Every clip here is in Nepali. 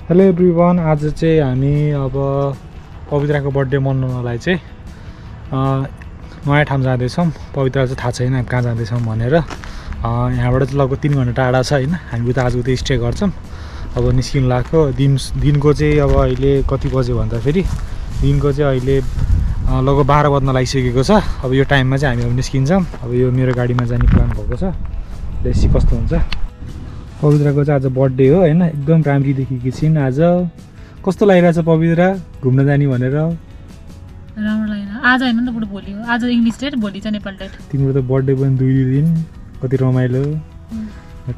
हेलो एभ्रिवान, आज चाहिँ हामी अब पवित्राको बर्थडे मनाउनलाई चाहिँ नयाँ ठाउँ जाँदैछौँ। पवित्रा चाहिँ थाहा छैन कहाँ जाँदैछौँ भनेर। यहाँबाट चाहिँ लगभग 3 घन्टा टाढा छ होइन। हामी उता आज उतै स्टे गर्छौँ। अब निस्किनु लाग्यो। दिनको चाहिँ अब अहिले कति बज्यो भन्दाखेरि दिनको चाहिँ अहिले लगभग 12 बज्न लागिसकेको छ। अब यो टाइममा चाहिँ हामी अब निस्किन्छौँ। अब यो मेरो गाडीमा जाने प्लान भएको छ। लेट्स सी कस्तो हुन्छ। पवित्राको चाहिँ आज बर्थडे हो होइन। एकदम राम्री देखेकी छिन् आज। कस्तो लागिरहेछ पवित्रा घुम्न जाने भनेर? राम्रो लागेन आज हैन नि त, बरु भोलि हो। आज इंग्लिश डेट, भोलि चाहिँ नेपाल डेट। तिम्रो त बर्थडे पनि 2 दिन, कति रमाइलो।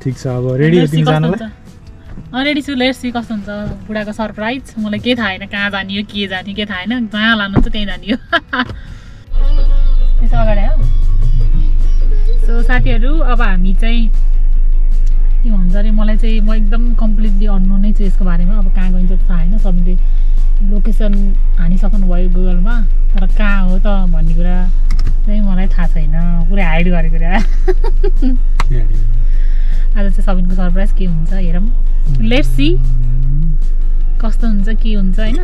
ठीक छ, अब रेडी हो तिमी जानलाई? रेडी छु। लेट्स सी कस्तो हुन्छ बुढाको सरप्राइज। मलाई के थाहा हैन कहाँ जाने हो, के जाने के थाहा हैन। जहाँ लानुहुन्छ त्यही जाने हो। यसो अगाडि हो। सो साथीहरु, अब हामी चाहिँ के भन्छ अरे, मलाई चाहिँ म एकदम कम्प्लिटली अननोन नै छु यसको बारेमा। अब कहाँ गइन्छ थाहा हैन। सबैले लोकेसन हानिसक्नु भयो गुगलमा, तर कहाँ हो त भन्ने कुरा चाहिँ मलाई थाहा छैन। पुरै हाइड गरेको रे। आज चाहिँ सबिनको सरप्राइज के हुन्छ हेरौँ। लेट्स सी कस्तो हुन्छ के हुन्छ हैन।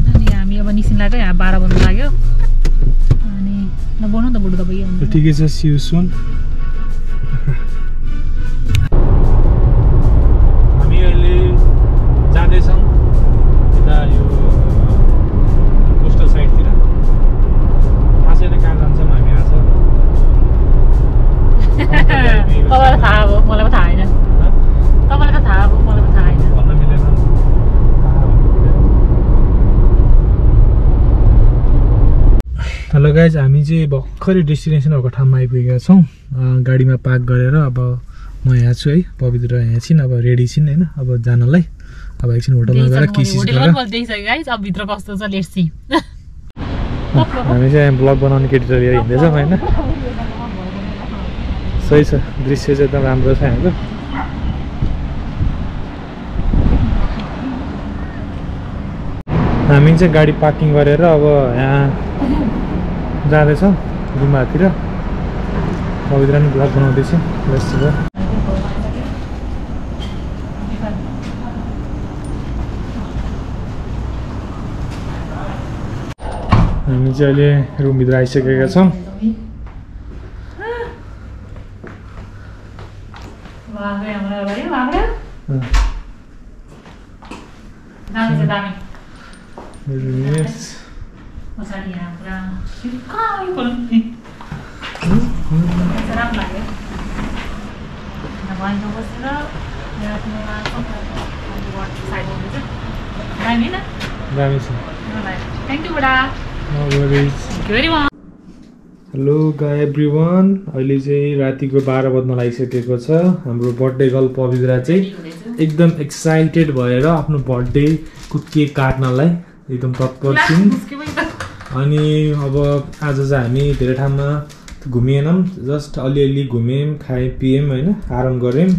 अनि हामी अब निस्किन लाग्यो। यहाँ 12 बज्न लाग्यो। अनि नबोल्नु त बुढो तपाईँ के हुन्छ। ठिकै छ, सी यु सुन। हामी अहिले जाँदैछौँ यता यो कोस्टल साइडतिर। थाहा छैन कहाँ जान्छौँ हामी आज। तपाईँलाई थाहा अब, मलाई पनि थाहा होइन। तपाईँलाई त थाहा अब, मलाई पनि थाहा होइन। भन्न मिलेन। हेलो गाइज, हामी चाहिँ भर्खरै डेस्टिनेसनको ठाउँमा आइपुगेका छौँ। गाडीमा पार्क गरेर अब म यहाँ छु है। पवित्र यहाँ छिन्, अब रेडी छिन् होइन अब जानलाई। अब एकछिन होटलमा गएर किसिस गरेर अब भित्र कस्तो छ लेट्स सी। हामी चाहिँ ब्लग बनाउने केटीहरू लिएर हिँड्दैछौँ होइन। सही छ, दृश्य चाहिँ एकदम राम्रो छ हाम्रो। हामी चाहिँ गाडी पार्किङ गरेर अब यहाँ जाँदैछौँ गुम्बातिर। पवित्र नि ब्लग बनाउँदैछ। हामी चाहिँ अहिले रुमभित्र आइसकेका छौँ। हेलो एभ्रिवान, अहिले चाहिँ रातिको 12 बज्न लागिसकेको छ। हाम्रो बर्थडे गर्ल पवित्रा चाहिँ एकदम एक्साइटेड भएर आफ्नो बर्थडेको केक काट्नलाई एकदम तत्पर छिन्। अनि अब आज चाहिँ हामी धेरै ठाउँमा घुमिएनौँ, जस्ट अलिअलि घुम्यौँ, खायौँ पियौँ होइन, आराम गऱ्यौँ।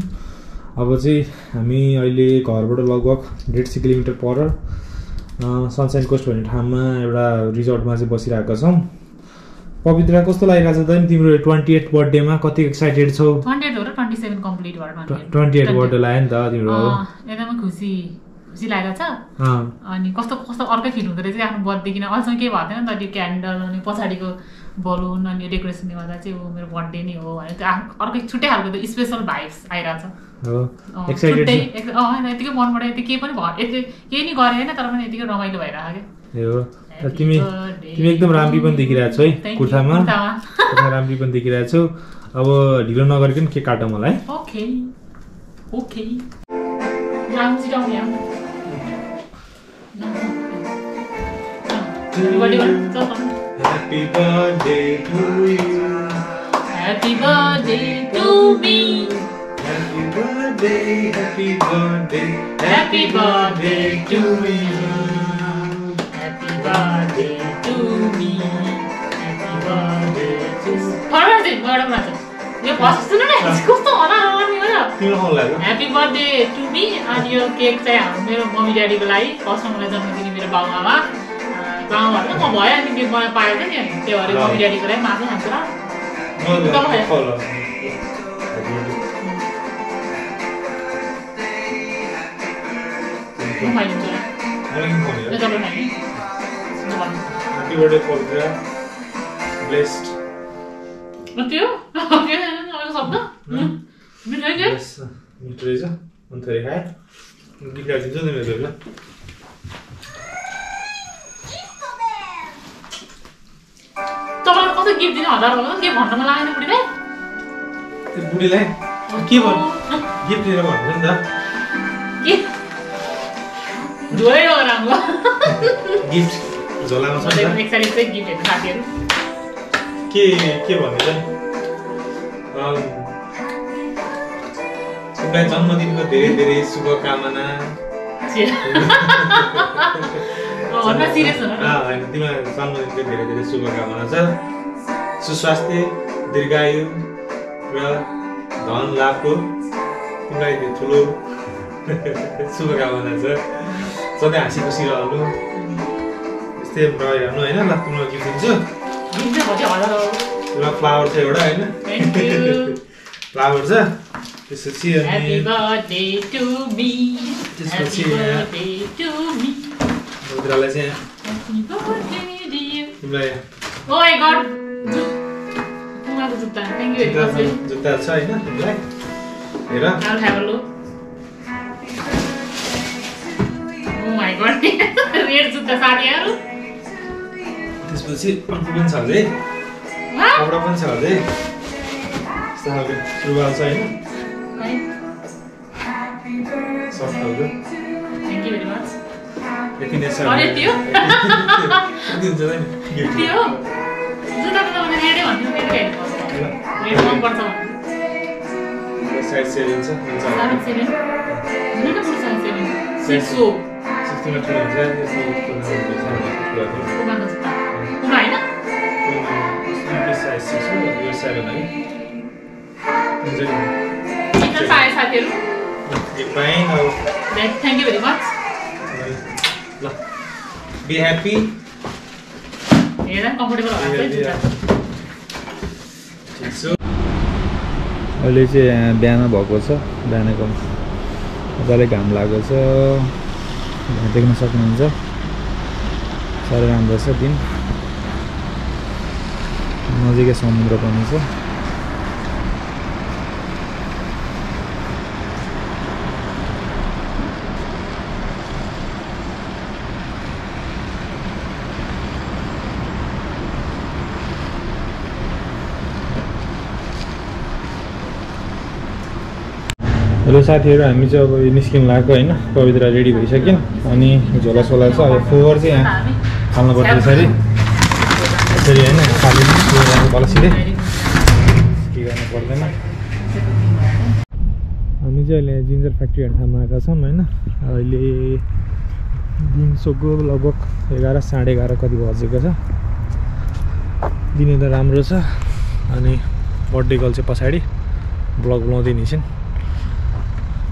अब चाहिँ हामी अहिले घरबाट लगभग 150 किलोमिटर पर सनसाइन कोस्ट भन्ने ठाउँमा एउटा रिजोर्टमा चाहिँ बसिरहेका छौँ। पवित्रा कस्तो लागिरहेछ त नि तिम्रो 28th बर्थडेमा? कति एक्साइटेड छौ? 28 हो र 27 कम्प्लिट भयो। 28 बर्थडे लाग्यो नि त तिम्रो। एकदमै खुसी लागेको छ। अनि कस्तो कस्तो अर्कै फिल हुँदो रहेछ आफ्नो बर्थडे। किन अहिलेसम्म केही भएको थिएन नि त, त्यो क्यान्डल अनि पछाडिको बलुन अनि डेकोरेसनले गर्दा चाहिँ मेरो बर्थडे नै हो भने त्यो अर्कै छुट्टै खालको त स्पेसल भाइब्स आइरहेछ। एक्साइटेड यतिकै मनबाट यति केही पनि भयो, केही नि गरे होइन, तर पनि यतिकै रमाइलो भइरहेको क्या। तिमी एकदम राम्री पनि देखिरहेको छौ है कुर्तामा। राम्री पनि देखिरहेको छौ। अब ढिलो नगरिकन केक काट मलाई। Okay okay. Happy birthday to you. Happy birthday to me. Happy birthday, happy birthday, happy birthday to you. Happy birthday to me. Happy birthday to you. Happy birthday to me. अनि यो केक चाहिँ मेरो मम्मी ड्याडीको लागि, फर्स्टमा मलाई जन्म दिने मेरो बाबुआमा गाउँहरुमा म भयो अनि त्यो मलाई पाएको नि, त्यो भएर मम्मी ड्याडीको लागि मासु खान्छ र खाइदिन्छु मलाई पनि ल तपाईँ खाने ह्यापी बर्थडे पवित्र ब्लेस्ड त्यो शब्द मिठो मिठो रहेछ अनि थोरै खायो गिफ्ट राखिदिन्छु नि मेरो ल तपाईँलाई कस्तो गिफ्ट दिनु हजार भयो के भन्न मन लागेन बुढीलाई त्यो बुढीलाई के भन्नु गिफ्ट दिएर भन्छु नि त के झोलै हो राम्रो गिफ्ट झोलामा छ नि एक साइड चाहिँ गिफ्ट हेर्नु साथीहरू के भन्नु चाहिँ तिमीलाई जन्मदिनको धेरै धेरै शुभकामना होइन तिमीलाई जन्मदिनको धेरै धेरै शुभकामना छ सुस्वास्थ्य दीर्घायु र धन लाभको तिमीलाई ठुलो शुभकामना छ सधैँ हाँसी खुसी रहनु यस्तै रहिरहनु होइन ल तिमीलाई गिफ्ट दिन्छु ल फ्लावर छ एउटा होइन फ्लावर छ त्यसपछि त्यसपछि रुद्रलाई चाहिँ तिमीलाई जुत्ता छ होइन तिमीलाई हेर त्यसपछि अर्को पनि छ अझै कपडा पनि छ अझै यस्तो खालको सुरुवाल छ होइन सफ्ट खालको यति नै छ साइज 7 छ Thank you very much. Be happy. अहिले चाहिँ यहाँ बिहान भएको छ बिहानको मजाले घाम लागेको छ देख्न सक्नुहुन्छ साह्रै राम्रो छ दिन नजिकै समुद्र पनि छ हेलो साथीहरू हामी चाहिँ अब निस्किनु लाग्यो होइन पवित्र रेडी भइसक्यो अनि झोला सोला छ अब फोहोर चाहिँ यहाँ फाल्नुपर्छ यसरी यसरी होइन खालि तल सिधै के गर्नु पर्दैन हामी चाहिँ अहिले जिन्जर फ्याक्ट्री हेर्ने ठाउँमा आएका छौँ होइन अहिले दिउँसोको लगभग 11 साढे 11 कति बजेको छ दिन त राम्रो छ अनि बर्थडे गर्ल चाहिँ पछाडि ब्लग बनाउँदै निस्किन्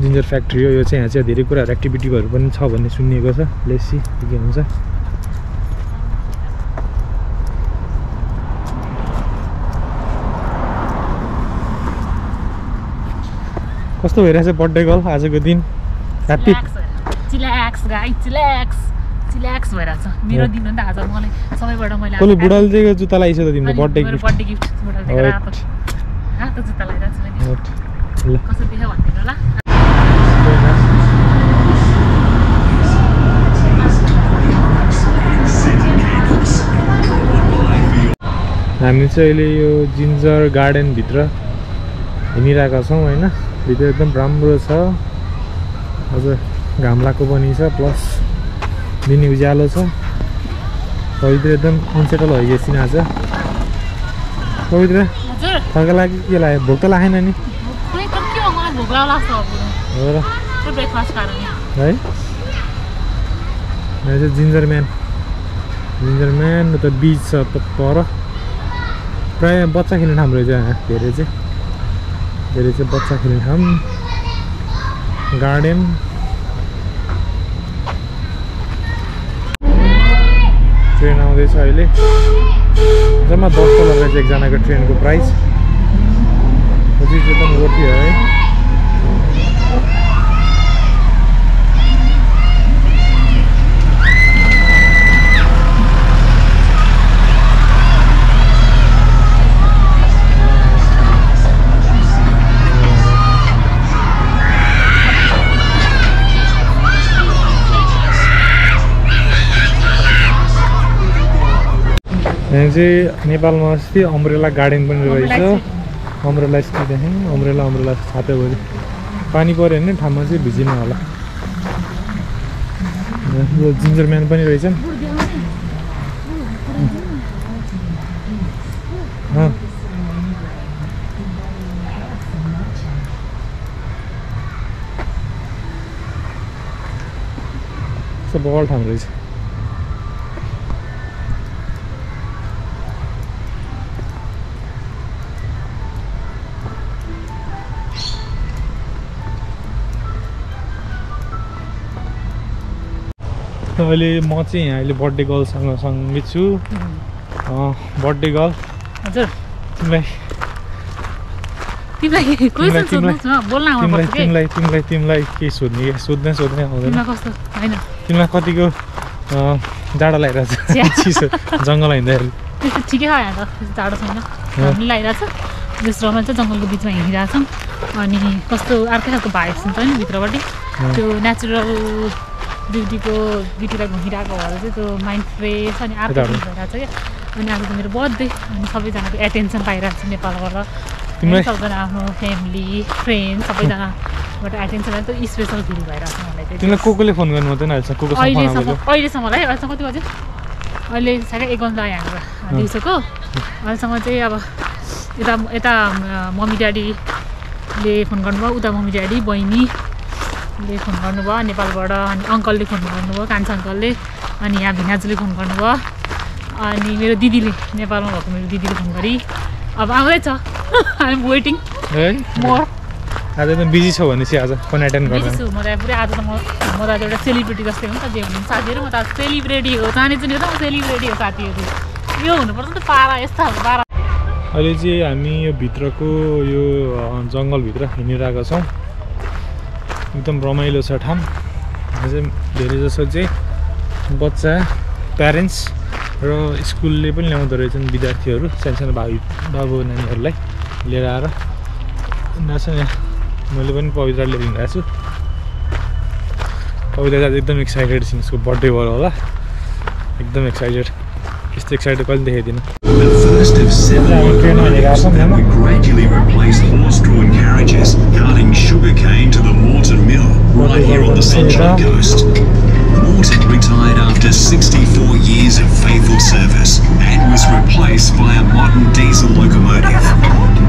जिन्जर फ्याक्ट्री हो यो चाहिँ यहाँ चाहिँ धेरै कुराहरू एक्टिभिटीहरू पनि छ भन्ने सुनिएको छ लेसी के हुन्छ कस्तो भइरहेछ बर्थडे गर्ल आजको दिन ह्याप्पी चिल्याक्स गाइस चिल्याक्स भइरहेछ मेरो दिन हो नि त आज मलाई सबैबाट मैले कसले बुढाले दिएको जुत्ता लगाइसक्यो त तिमीले बर्थडे गिफ्ट बुढाले दिएको रातो जुत्ता लगाइरहेको छु मैले ल कस्तो देख्यो भन्दिनु होला हामी चाहिँ अहिले यो जिन्जर गार्डन भित्र हिँडिरहेका छौँ होइन भित्र एकदम राम्रो छ अझ घाम लागेको पनि छ प्लस दिन उज्यालो छ पवित्र एकदम अनसेटल भइसकेपछि आज पवित्र थका लाग्यो के लाग्यो भोक त लागेन नि है जिन्जर म्यान त बिच छ पर प्राय बच्चा खेल्ने ठाउँ रहेछ यहाँ धेरै चाहिँ बच्चा खेल्ने ठाउँ गार्डन ट्रेन आउँदैछ अहिले जम्मा $10 रहेछ एकजनाको ट्रेनको प्राइस पछि एकदम रोटी है यहाँ चाहिँ नेपालमा अस्ति अम्ब्रेला गार्डन पनि रहेछ अम्ब्रेला स्टीदेखि अम्ब्रेला छाताभरि पानी पऱ्यो भने ठाउँमा चाहिँ भिजिन होला जिन्जर म्यान पनि रहेछन् बल ठाउँ रहेछ अहिले म चाहिँ यहाँ अहिले बर्थडे गर्लसँग सँगै छु बर्थडे गर्ल हजुर तिमीलाई के सोध्ने आउँदैन तिमीलाई कतिको जाडो लागिरहेछ चिसो जङ्गल हिँड्दाखेरि ठिकै छ यहाँ त जाडो छैन हामी लागिरहेछ त्यस रमाइलो चाहिँ जङ्गलको बिचमा हिँडिरहेछौँ अनि कस्तो अर्कै खालको भाइब्स हुन्छ नि भित्रबाट त्यो नेचुरल ब्युटीलाई घुमिरहेको भएर चाहिँ त्यो माइन्ड फ्रेस अनि अर्को भइरहेछ क्या अनि आज त मेरो बर्थडे अनि सबैजनाको एटेन्सन पाइरहेको छ नेपालबाट सबजना आफ्नो फ्यामिली फ्रेन्ड सबैजनाबाट एटेन्सन त स्पेसल फिल भइरहेको छ मलाई चाहिँ तिमीलाई कोले फोन गर्नु हुँदैन अहिलेसम्मलाई अहिलेसम्म कति बज्यो अहिले ठ्याक्कै 1 बज्दा यहाँबाट दिउँसोको अहिलेसम्म चाहिँ अब यता मम्मी ड्याडीले फोन गर्नुभयो उता मम्मी ड्याडी बहिनीले फोन गर्नुभयो नेपालबाट अनि अङ्कलले फोन गर्नुभयो कान्छा अङ्कलले अनि यहाँ भिनाजुले फोन गर्नुभयो अनि मेरो दिदीले नेपालमा भएको मेरो दिदीले फोन गरी अब आउँदैछ आई एम वेटिङ मोर आज त बिजी छौ भनेपछि आज फोन एटेन्ड गर्न बिजी छु म त पुरै आज त म त एउटा सेलिब्रिटी जस्तै हो नि त जे हुनुहुन्छ साथीहरू म त सेलिब्रिटी हो जानेछु नि त म सेलिब्रिटी हो साथीहरू यो हुनुपर्छ नि त पारा यस्तो पारा अहिले चाहिँ हामी यो भित्रको यो जङ्गलभित्र हिँडिरहेका छौँ एकदम रमाइलो छ ठाउँ चाहिँ धेरै जसो चाहिँ बच्चा प्यारेन्ट्स र स्कुलले पनि ल्याउँदो रहेछन् विद्यार्थीहरू सानो बाबु नानीहरूलाई लिएर आएर उनीहरू छ यहाँ मैले पनि पवित्राले हिँडिरहेको छु पवित्र एकदम एक्साइटेड छ उसको बर्थडे भयो होला एकदम एक्साइटेड यस्तो एक्साइटेड कहिले देखाइदिनु The first of 7 locomotives that would gradually replace horse-drawn carriages carting sugarcane to the Moreton Mill right here on the Sunshine Coast. Moreton retired after 64 years of faithful service and was replaced by a modern diesel locomotive.